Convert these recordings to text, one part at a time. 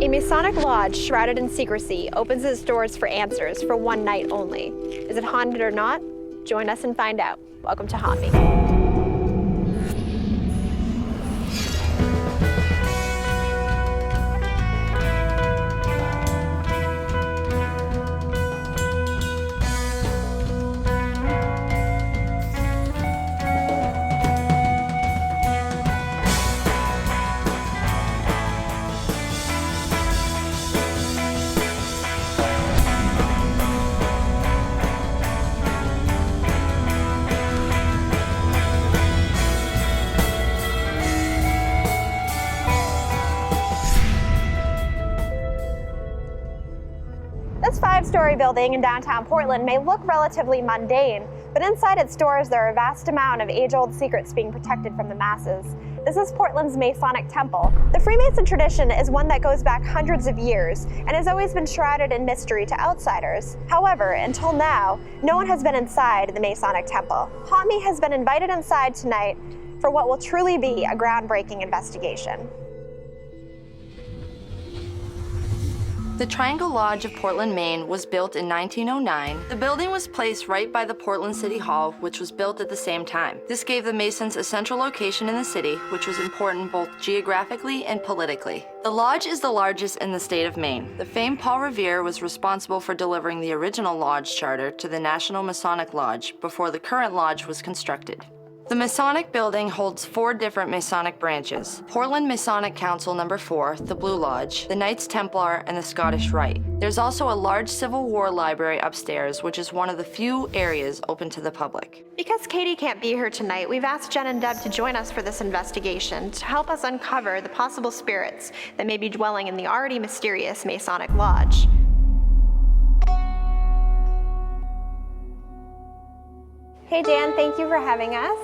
A Masonic lodge shrouded in secrecy opens its doors for answers for one night only. Is it haunted or not? Join us and find out. Welcome to Haunt Me. This five-story building in downtown Portland may look relatively mundane, but inside its doors there are a vast amount of age-old secrets being protected from the masses. This is Portland's Masonic Temple. The Freemason tradition is one that goes back hundreds of years and has always been shrouded in mystery to outsiders. However, until now, no one has been inside the Masonic Temple. Haunt Me has been invited inside tonight for what will truly be a groundbreaking investigation. The Triangle Lodge of Portland, Maine was built in 1909. The building was placed right by the Portland City Hall, which was built at the same time. This gave the Masons a central location in the city, which was important both geographically and politically. The lodge is the largest in the state of Maine. The famed Paul Revere was responsible for delivering the original lodge charter to the National Masonic Lodge before the current lodge was constructed. The Masonic building holds 4 different Masonic branches: Portland Masonic Council No. 4, the Blue Lodge, the Knights Templar, and the Scottish Rite. There's also a large Civil War library upstairs, which is one of the few areas open to the public. Because Katie can't be here tonight, we've asked Jen and Deb to join us for this investigation to help us uncover the possible spirits that may be dwelling in the already mysterious Masonic Lodge. Hey Dan, thank you for having us.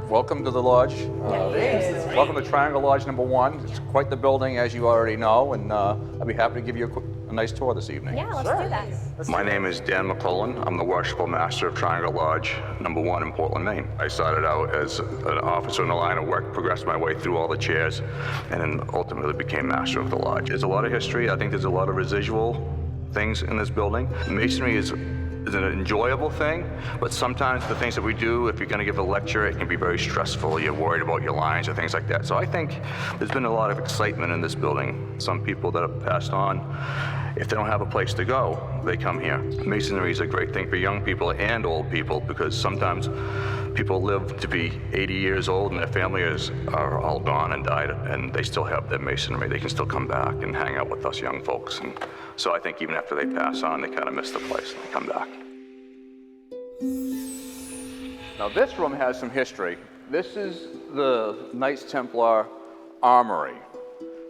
Welcome to the lodge. Welcome to Triangle Lodge number 1. It's quite the building, as you already know, and I'd be happy to give you a nice tour this evening. Yeah, let's do that. My name is Dan McClellan. I'm the worshipful master of Triangle Lodge number 1 in Portland, Maine. I started out as an officer in the line of work, progressed my way through all the chairs, and then ultimately became master of the lodge. There's a lot of history. I think there's a lot of residual things in this building. Masonry is an enjoyable thing, but sometimes the things that we do, if you're going to give a lecture, it can be very stressful. You're worried about your lines or things like that. So I think there's been a lot of excitement in this building. Some people that have passed on, if they don't have a place to go, they come here. Masonry is a great thing for young people and old people, because sometimes people live to be 80 years old and their families are all gone and died, and they still have their masonry. They can still come back and hang out with us young folks. And so I think even after they pass on, they kind of miss the place and they come back. Now this room has some history. This is the Knights Templar armory.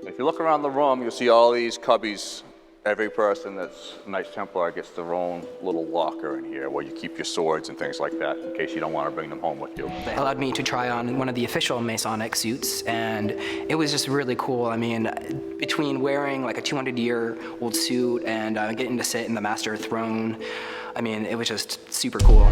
If you look around the room, you'll see all these cubbies. Every person that's Knights Templar gets their own little locker in here where you keep your swords and things like that in case you don't want to bring them home with you. They allowed me to try on one of the official Masonic suits, and it was just really cool. I mean, between wearing like a 200-year-old suit and getting to sit in the master throne, I mean, it was just super cool.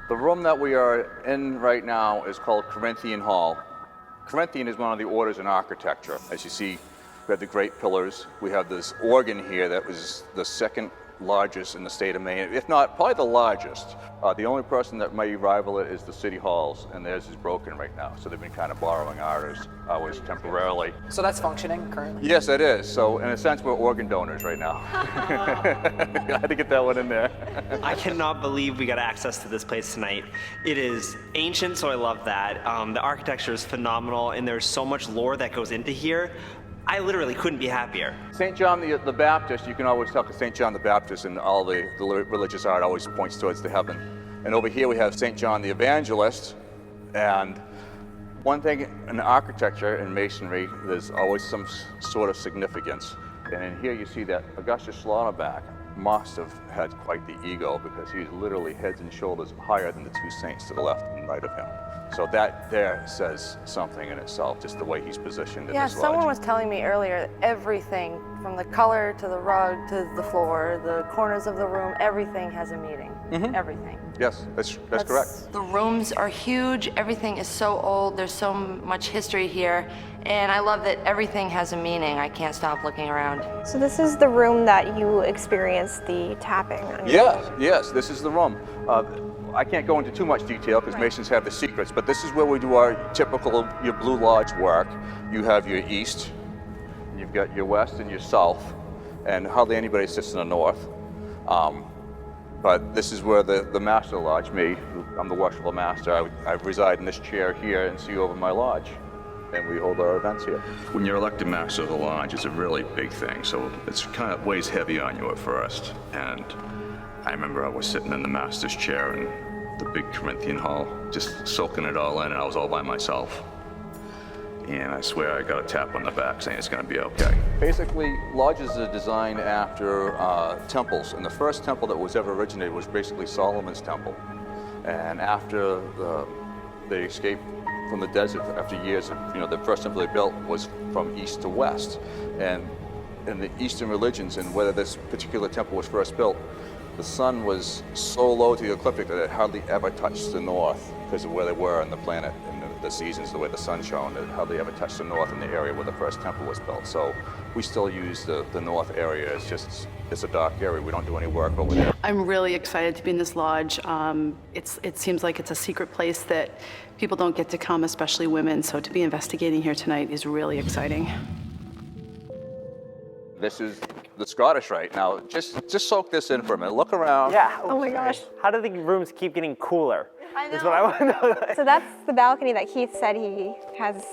The room that we are in right now is called Corinthian Hall. Corinthian is one of the orders in architecture. As you see, we have the great pillars. We have this organ here that was the second largest in the state of Maine, if not probably the largest. The only person that may rival it is the city halls, and theirs is broken right now. So they've been kind of borrowing ours temporarily. So that's functioning currently? Yes, it is. So in a sense, we're organ donors right now. I had to get that one in there. I cannot believe we got access to this place tonight. It is ancient, so I love that. The architecture is phenomenal, and there's so much lore that goes into here. I literally couldn't be happier. St. John the Baptist, you can always tell because St. John the Baptist and all the religious art always points towards the heaven. And over here we have St. John the Evangelist. And one thing in architecture and masonry, there's always some sort of significance. And in here you see that Augustus Slaughterback must have had quite the ego, because he's literally heads and shoulders higher than the two saints to the left. and right of him. So that there says something in itself, just the way he's positioned in Yeah, this lodge. someone was telling me earlier, everything from the color to the rug to the floor, the corners of the room, everything has a meaning. Everything. Yes, that's correct. The rooms are huge. Everything is so old. There's so much history here. And I love that everything has a meaning. I can't stop looking around. So this is the room that you experienced the tapping on your Yes, this is the room. I can't go into too much detail because Masons have the secrets, but this is where we do our typical, your Blue Lodge work. You have your east, you've got your west and your south, and hardly anybody sits in the north. But this is where the Master Lodge, me, I'm the worshipful master, I reside in this chair here and see over my lodge. And we hold our events here. When you're elected master of the lodge, it's a really big thing, so it's kind of weighs heavy on you at first. And I remember I was sitting in the master's chair in the big Corinthian Hall, just soaking it all in, and I was all by myself. And I swear I got a tap on the back saying it's gonna be okay. Basically, lodges are designed after temples, and the first temple that was ever originated was basically Solomon's temple. And after they escaped from the desert after years of, the first temple they built was from east to west. And in the Eastern religions, and whether this particular temple was first built, the sun was so low to the ecliptic that it hardly ever touched the north because of where they were on the planet and the seasons, the way the sun shone. It hardly ever touched the north in the area where the first temple was built. So we still use the north area. It's a dark area. We don't do any work over there. I'm really excited to be in this lodge. It seems like it's a secret place that people don't get to come, especially women. So to be investigating here tonight is really exciting. This is the Scottish Rite. Now, just soak this in for a minute. Look around. Yeah. Oh my gosh. How do the rooms keep getting cooler? I know. Is what I want to know. So that's the balcony that Keith said he has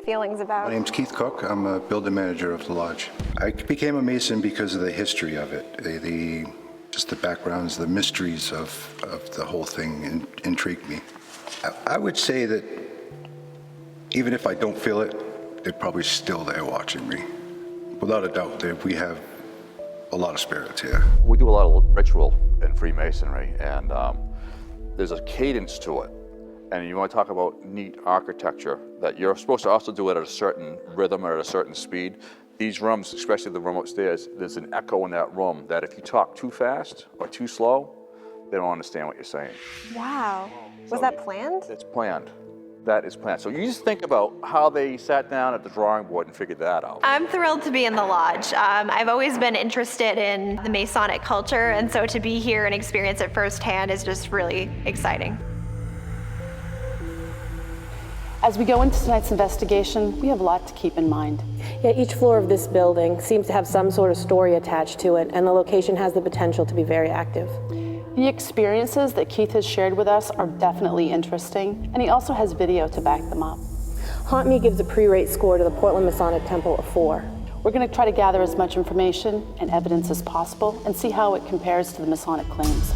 feelings about. My name's Keith Cook. I'm a building manager of the lodge. I became a Mason because of the history of it, just the backgrounds, the mysteries of the whole thing intrigued me. I would say that even if I don't feel it, they're probably still there watching me. Without a doubt, we have a lot of spirits here. We do a lot of ritual in Freemasonry, and there's a cadence to it. And you want to talk about neat architecture, that you're supposed to also do it at a certain rhythm or at a certain speed. These rooms, especially the room upstairs, there's an echo in that room that if you talk too fast or too slow, they don't understand what you're saying. Wow. Was that planned? It's planned. That is planned. So you just think about how they sat down at the drawing board and figured that out. I'm thrilled to be in the lodge. I've always been interested in the Masonic culture, and so to be here and experience it firsthand is just really exciting. As we go into tonight's investigation, we have a lot to keep in mind. Yeah, each floor of this building seems to have some sort of story attached to it, and the location has the potential to be very active. The experiences that Keith has shared with us are definitely interesting, and he also has video to back them up. Haunt Me gives a pre-rate score to the Portland Masonic Temple of 4. We're going to try to gather as much information and evidence as possible and see how it compares to the Masonic claims.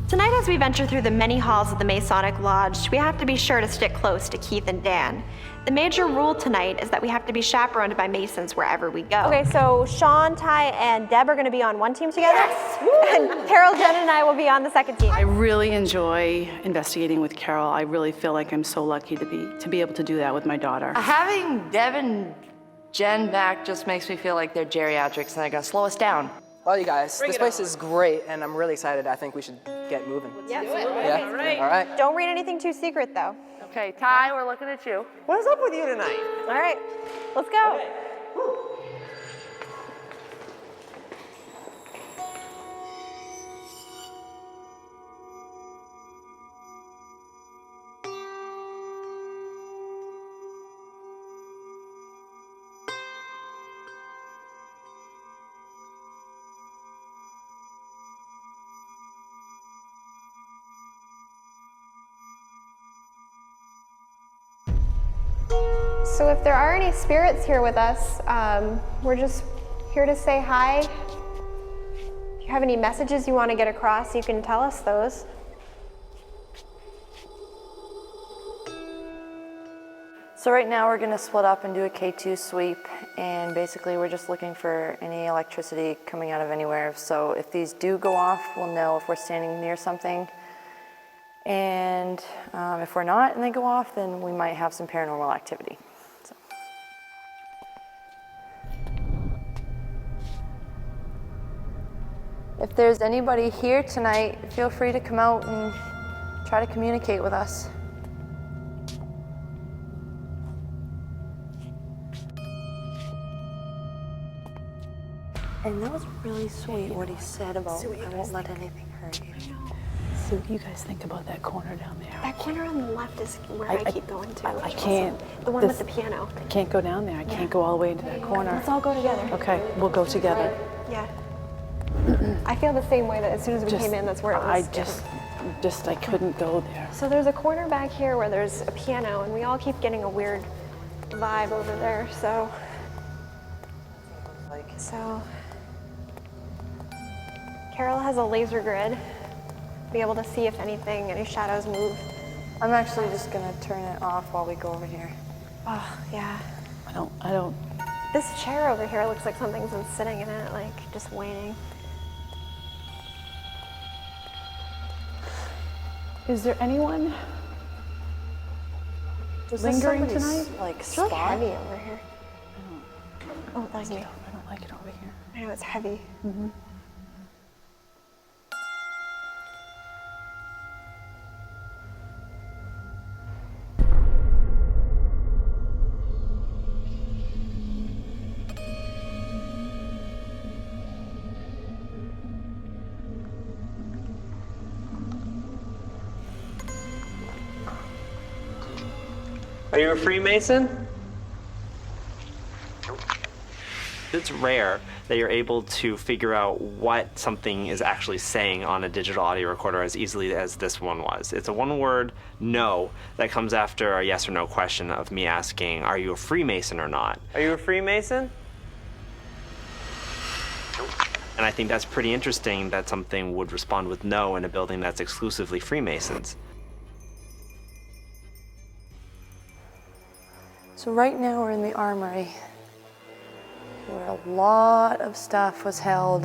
Tonight, as we venture through the many halls of the Masonic Lodge, we have to be sure to stick close to Keith and Dan. The major rule tonight is that we have to be chaperoned by Masons wherever we go. Okay, so Sean, Ty, and Deb are going to be on one team together. Yes! And Carol, Jen, and I will be on the second team. I really enjoy investigating with Carol. I really feel like I'm so lucky to be able to do that with my daughter. Having Deb and Jen back just makes me feel like they're geriatrics and they're gonna slow us down. Well, you guys, this place is great, and I'm really excited. I think we should get moving. Yeah, Yeah? All right. Don't read anything too secret, though. Okay, Ty, we're looking at you. What is up with you tonight? All right, let's go. So if there are any spirits here with us, we're just here to say hi. If you have any messages you want to get across, you can tell us those. So right now we're gonna split up and do a K2 sweep, and basically we're just looking for any electricity coming out of anywhere. So if these do go off, we'll know if we're standing near something. And if we're not and they go off, then we might have some paranormal activity. So. If there's anybody here tonight, feel free to come out and try to communicate with us. And that was really sweet what he said about I won't let anything hurt you. So what do you guys think about that corner down there? That corner on the left is where I keep going to. I can't. The one with the piano. I can't go down there. I can't go all the way into that corner. Let's all go together. Okay, we'll go together. Yeah. I feel the same way that as soon as we came in, that's where it was. I couldn't go there. So there's a corner back here where there's a piano, and we all keep getting a weird vibe over there, so. Carol has a laser grid. Be able to see if any shadows move. I'm actually just gonna turn it off while we go over here. Oh, yeah. I don't. This chair over here looks like something's been sitting in it, like just waiting. Is there anyone Was lingering this somebody's, tonight? like, It's really spot? heavy over here. Oh, that's me. I don't like it over here. I know, it's heavy. Are you a Freemason? It's rare that you're able to figure out what something is actually saying on a digital audio recorder as easily as this one was. It's a one-word no that comes after a yes or no question of me asking, are you a Freemason or not? Are you a Freemason? And I think that's pretty interesting that something would respond with no in a building that's exclusively Freemasons. So right now we're in the armory, where a lot of stuff was held,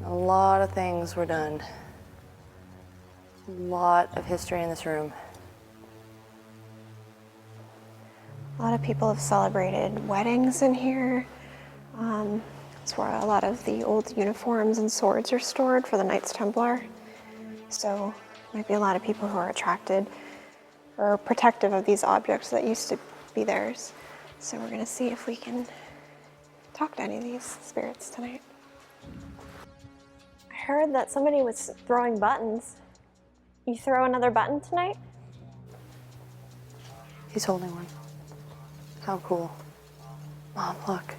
a lot of things were done. A lot of history in this room. A lot of people have celebrated weddings in here. It's where a lot of the old uniforms and swords are stored for the Knights Templar. So might be a lot of people who are attracted or protective of these objects that used to be theirs. So we're gonna see if we can talk to any of these spirits tonight. I heard that somebody was throwing buttons. You throw another button tonight? He's holding one. How cool. Mom, look.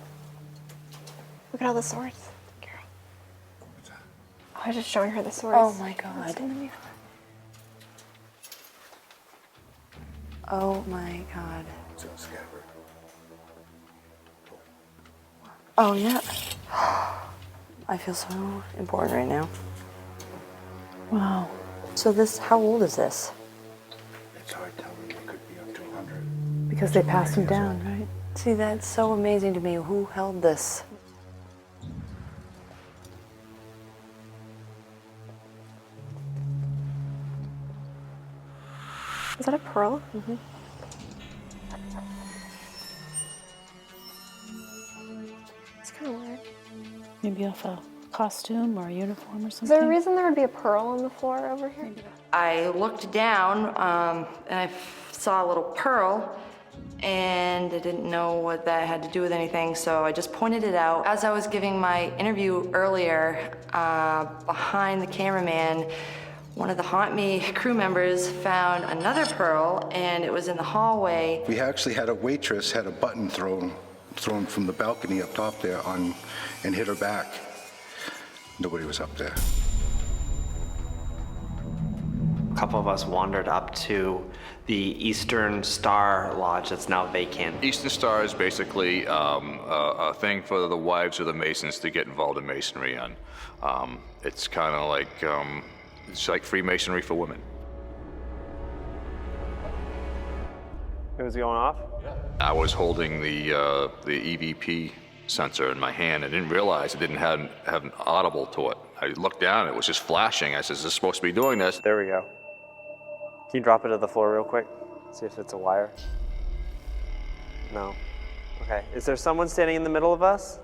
Look at all the swords, Carol. I was just showing her the swords. Oh my God. Oh my God. Oh yeah. I feel so important right now. Wow. So this, how old is this? It's hard telling. It could be up to 100. Because they passed them down, right? See, that's so amazing to me. Who held this? Is that a pearl? Mm-hmm. It's kind of weird. Maybe off a costume or a uniform or something. Is there a reason there would be a pearl on the floor over here? I looked down and I saw a little pearl, and I didn't know what that had to do with anything, so I just pointed it out. As I was giving my interview earlier, behind the cameraman, one of the Haunt Me crew members found another pearl, and it was in the hallway. We actually had a waitress had a button thrown from the balcony up top there on and hit her back. Nobody was up there. A couple of us wandered up to the Eastern Star Lodge that's now vacant. Eastern Star is basically a thing for the wives of the Masons to get involved in Masonry on. It's kind of like, it's like Freemasonry for women. It was going off? I was holding the EVP sensor in my hand. I didn't realize it didn't have an audible to it. I looked down, it was just flashing. I said, is this supposed to be doing this? There we go. Can you drop it to the floor real quick? See if it's a wire. No. Okay. Is there someone standing in the middle of us?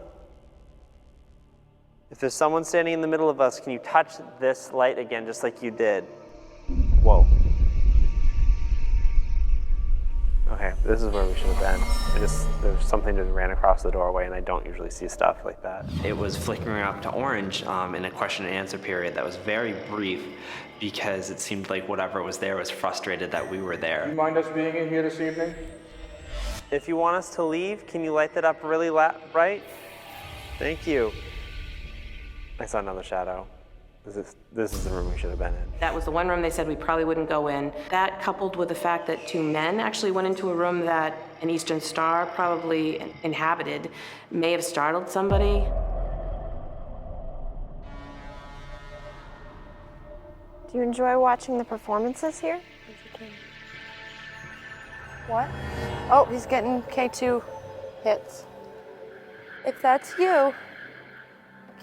If there's someone standing in the middle of us, can you touch this light again, just like you did? Whoa. Okay, this is where we should have been. There's something that ran across the doorway, and I don't usually see stuff like that. It was flickering up to orange in a question and answer period that was very brief because it seemed like whatever was there was frustrated that we were there. Do you mind us being in here this evening? If you want us to leave, can you light that up really bright? Thank you. I saw another shadow. This is the room we should have been in. That was the one room they said we probably wouldn't go in. That, coupled with the fact that two men actually went into a room that an Eastern Star probably inhabited, may have startled somebody. Do you enjoy watching the performances here? What? Oh, he's getting K2 hits. If that's you,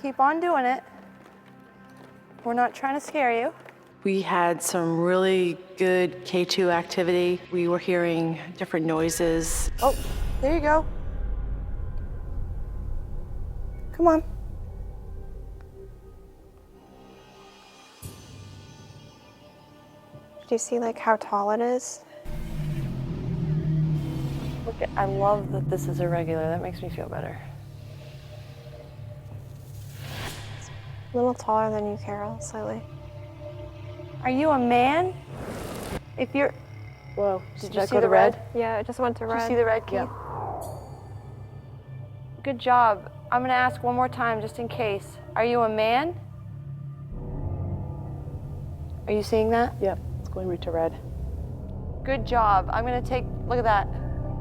keep on doing it. We're not trying to scare you. We had some really good K2 activity. We were hearing different noises. Oh, there you go. Come on. Do you see like how tall it is? Look at, I love that this is irregular. That makes me feel better. A little taller than you, Carol, slightly. Are you a man? If you're... Whoa, Did you see the red? Yeah, it just went to red. Did you see the red, Keith? Yeah. Good job. I'm gonna ask one more time just in case. Are you a man? Are you seeing that? Yep, it's going right to red. Good job. I'm gonna take, look at that.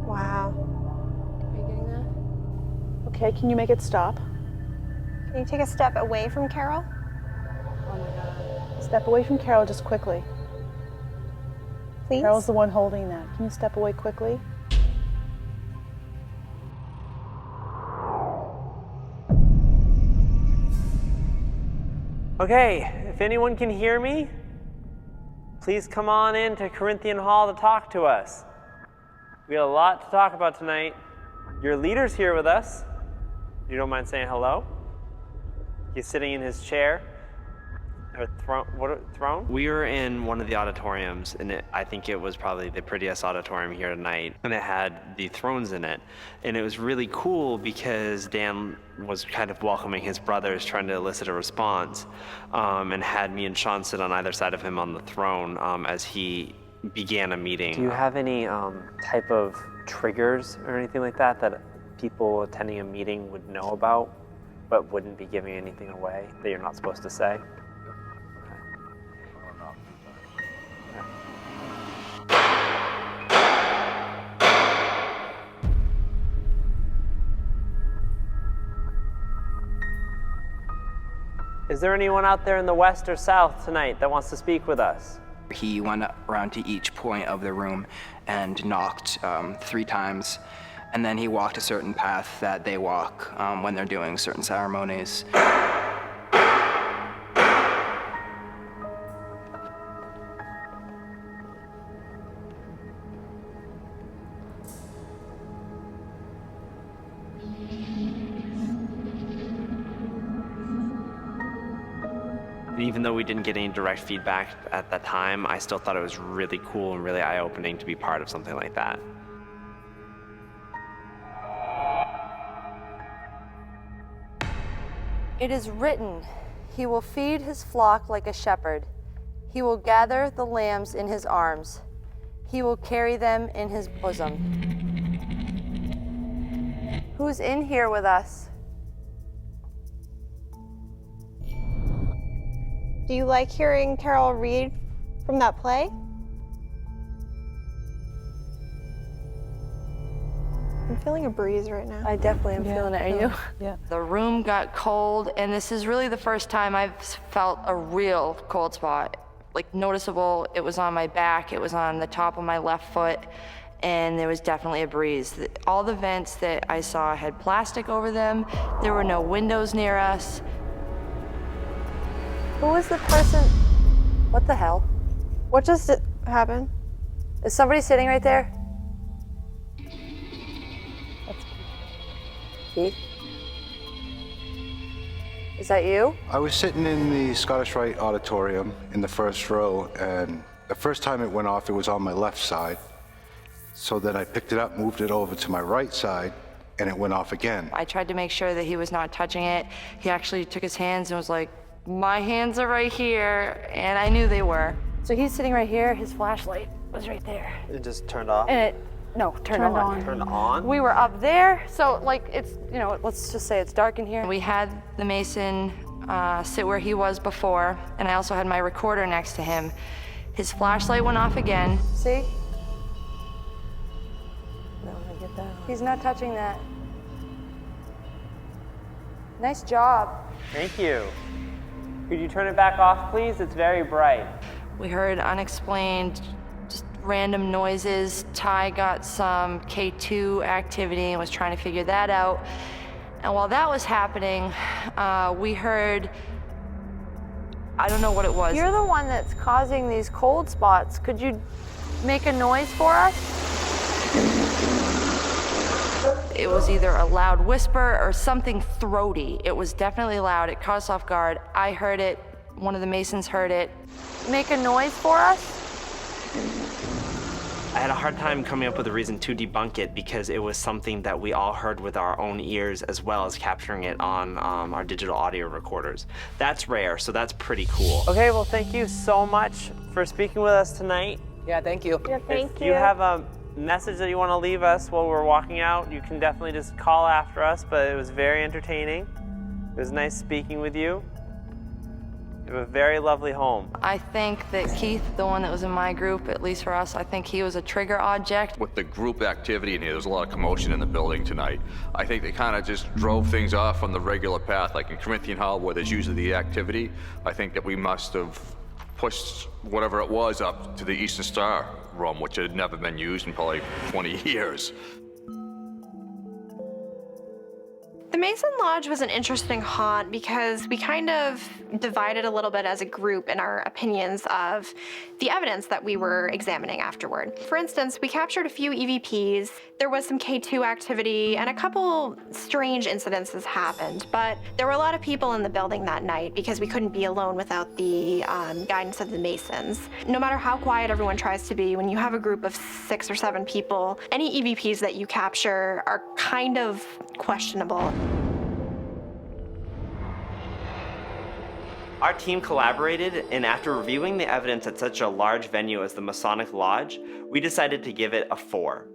Wow. Are you getting that? Okay, can you make it stop? Can you take a step away from Carol? Oh my God. Step away from Carol just quickly. Please? Carol's the one holding that. Can you step away quickly? Okay, if anyone can hear me, please come on in to Corinthian Hall to talk to us. We got a lot to talk about tonight. Your leader's here with us. You don't mind saying hello? He's sitting in his chair. Or throne? We were in one of the auditoriums, and I think it was probably the prettiest auditorium here tonight, and it had the thrones in it. And it was really cool because Dan was kind of welcoming his brothers, trying to elicit a response, and had me and Sean sit on either side of him on the throne as he began a meeting. Do you have any type of triggers or anything like that that people attending a meeting would know about, but wouldn't be giving anything away that you're not supposed to say? Is there anyone out there in the west or south tonight that wants to speak with us? He went around to each point of the room and knocked 3 times, and then he walked a certain path that they walk when they're doing certain ceremonies. Even though we didn't get any direct feedback at that time, I still thought it was really cool and really eye-opening to be part of something like that. It is written, he will feed his flock like a shepherd. He will gather the lambs in his arms. He will carry them in his bosom. Who's in here with us? Do you like hearing Carol read from that play? I'm feeling a breeze right now. I definitely am feeling it. Are you? Yeah. The room got cold, and this is really the first time I've felt a real cold spot. Like noticeable, it was on my back, it was on the top of my left foot, and there was definitely a breeze. All the vents that I saw had plastic over them. There were no windows near us. Who was the person? What the hell? What just What happened? Is somebody sitting right there? That's Keith? Is that you? I was sitting in the Scottish Rite Auditorium in the first row, and the first time it went off, it was on my left side. So then I picked it up, moved it over to my right side, and it went off again. I tried to make sure that he was not touching it. He actually took his hands and was like, my hands are right here, and I knew they were. So he's sitting right here, his flashlight was right there. It just turned off? And turned on. Turned on? We were up there, so like it's, let's just say it's dark in here. We had the Mason sit where he was before, and I also had my recorder next to him. His flashlight went off again. See? No, I get that. He's not touching that. Nice job. Thank you. Could you turn it back off, please? It's very bright. We heard unexplained, just random noises. Ty got some K2 activity and was trying to figure that out. And while that was happening, we heard, I don't know what it was. You're the one that's causing these cold spots. Could you make a noise for us? It was either a loud whisper or something throaty. It was definitely loud. It caught us off guard. I heard it. One of the Masons heard it. Make a noise for us? I had a hard time coming up with a reason to debunk it because it was something that we all heard with our own ears as well as capturing it on our digital audio recorders. That's rare, so that's pretty cool. Okay, well, thank you so much for speaking with us tonight. Yeah, thank you. Yeah, thank If you. you have a message that you want to leave us while we're walking out, you can definitely just call after us, but it was very entertaining. It was nice speaking with you. You have a very lovely home. I think that Keith, the one that was in my group, at least for us, I think he was a trigger object. With the group activity in here, there's a lot of commotion in the building tonight. I think they kind of just drove things off on the regular path, like in Corinthian Hall, where there's usually the activity. I think that we must have pushed whatever it was up to the Eastern Star room, which had never been used in probably 20 years. The Mason Lodge was an interesting haunt because we kind of divided a little bit as a group in our opinions of the evidence that we were examining afterward. For instance, we captured a few EVPs, there was some K2 activity, and a couple strange incidences happened, but there were a lot of people in the building that night because we couldn't be alone without the guidance of the Masons. No matter how quiet everyone tries to be, when you have a group of 6 or 7 people, any EVPs that you capture are kind of questionable. Our team collaborated, and after reviewing the evidence at such a large venue as the Masonic Lodge, we decided to give it a 4.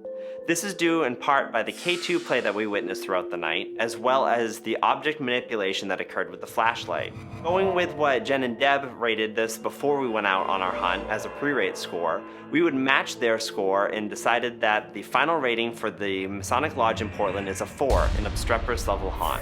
This is due in part by the K2 play that we witnessed throughout the night, as well as the object manipulation that occurred with the flashlight. Going with what Jen and Deb rated this before we went out on our hunt as a pre-rate score, we would match their score and decided that the final rating for the Masonic Lodge in Portland is a 4, an obstreperous level haunt.